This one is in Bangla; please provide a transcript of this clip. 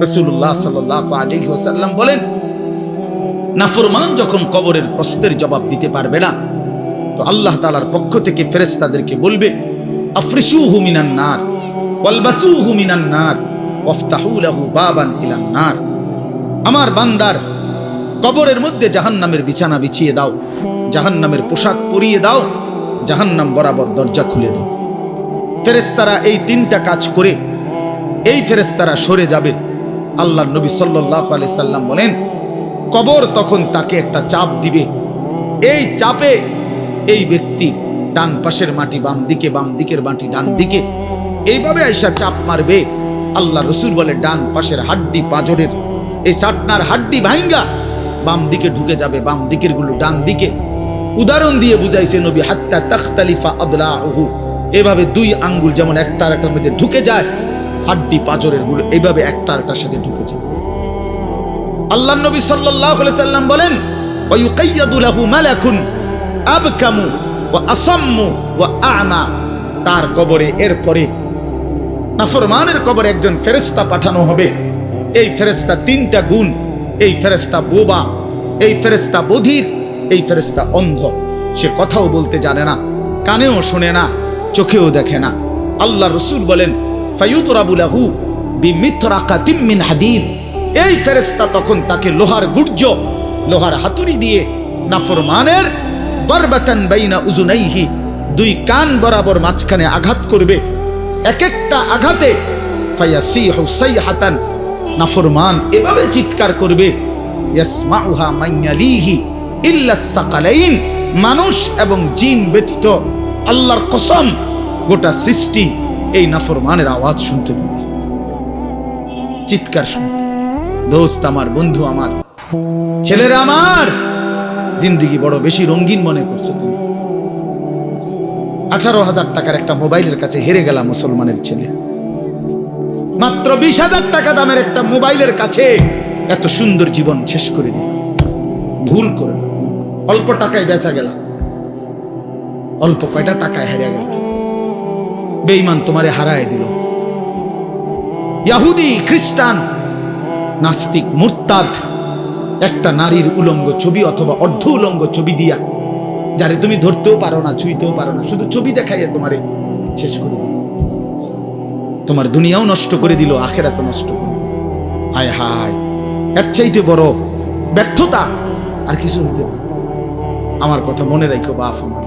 রাসূলুল্লাহ সাল্লাল্লাহু আলাইহি ওয়াসাল্লাম বলেন, নাফরমান যখন কবরের প্রশ্নের জবাব দিতে পারবে না, তো আল্লাহ তাআলার পক্ষ থেকে ফেরেশতাদেরকে বলবে, আফরিশুহু মিনান নার ওয়ালবাসুহু মিনান নার ওয়াফতাহু লাহু বাবান ইলান নার। আমার বান্দার কবরের মধ্যে জাহান্নামের বিছানা বিছিয়ে দাও, জাহান্নামের পোশাক পরিয়ে দাও, জাহান্নাম বরাবর দরজা খুলে দাও। ফেরেশতারা এই তিনটা কাজ করে এই ফেরেশতারা সরে যাবে। আল্লাহর নবী সাল্লাল্লাহু আলাইহি সাল্লাম বলেন, কবর তখন তাকে একটা চাপ দিবে। এই চাপে এই ব্যক্তির ডান পাশের মাটি বাম দিকে, বাম দিকের মাটি ডান দিকে, এইভাবে আইসা চাপ মারবে। আল্লাহ রসুল বলে, ডান পাশের হাড্ডি পাঁজরের এই সাটনার হাড্ডি ভাঙ্গা বাম দিকে ঢুকে যাবে, বাম দিকের গুলো ডান দিকে। উদাহরণ দিয়ে বুঝাইছে নবী, হাত্তা তাখতালিফা আদলাউহু, এভাবে দুই আঙ্গুল যেমন একটা আরেকটার মধ্যে ঢুকে যায়, হাড্ডি পাঁজরের গুলো এইভাবে একটা আরেকটার সাথে ঢুকে যায়। আল্লাহ নবী সাল্লাল্লাহু আলাইহি সাল্লাম বলেন, ওয়া ইউকাইয়াদু লাহু মালাকুন আবকামু ওয়া আসাম্মু ওয়া আ'মা। তার কবরে এরপরে নাফরমানের কবরে একজন ফেরেশতা পাঠানো হবে। এই ফেরেশতা তিনটা গুণ, এই ফেরেশতা বোবা, এই ফেরেশতা বধির, এই ফেরেশতা অন্ধ। সে কথাও বলতে জানে না, কানেও শোনে না, চোখেও দেখে না। আল্লাহ রসুল বলেন, ফায়ুদরাবু লাহু বিমিতরাকাতিম মিন হাদিদ। এই ফেরেশতা তখন তাকে লোহার গুর্জ, লোহার হাতুড়ি দিয়ে নাফরমানের দরবাতান বাইনা উযুনাইহি, দুই কান বরাবর মাঝখানে আঘাত করবে। এক একটা আঘাতে ফায়াসিহু সাইহাতান, নাফরমান এভাবে চিৎকার করবে, ইয়াসমাউহা মান ইয়ালিহি ইল্লা সাকালাইন, মানুষ এবং জিন ব্যতীত আল্লাহর কসম গোটা সৃষ্টি এই নাফরমানের আওয়াজ শুনতে পাবে, চিৎকার শুনতে। দোস্ত আমার, বন্ধু আমার, ছেলেরা আমার, জিন্দেগি বড় বেশি রঙিন মনে করছো তুমি। 18,000 টাকার একটা মোবাইলের কাছে হেরে গেলাম মুসলমানের ছেলে। মাত্র 20,000 টাকা দামের একটা মোবাইলের কাছে এত সুন্দর জীবন শেষ করে দিল। ভুল করে না, অল্প টাকায় বেচা গেল, অল্প কয়টা টাকায় হারিয়ে গেল। বেঈমান তোমারে হারায় দিল। ইহুদি, খ্রিস্টান, নাস্তিক, মুরতাদ একটা নারীর উলঙ্গ ছবি অথবা অর্ধ উলঙ্গ ছবি দিয়া, যারে তুমি ধরতেও পারো না, ছুঁইতেও পারো না, শুধু ছবি দেখাইয়া তোমারে শেষ করে দিল। তোমার দুনিয়াও নষ্ট করে দিল, আখিরাতও নষ্ট করে দিল। হায় হায়, এর চাইতে বড় ব্যর্থতা আর কিছু হতে পারে। আমার কথা মনে রাখো বাপ আমার।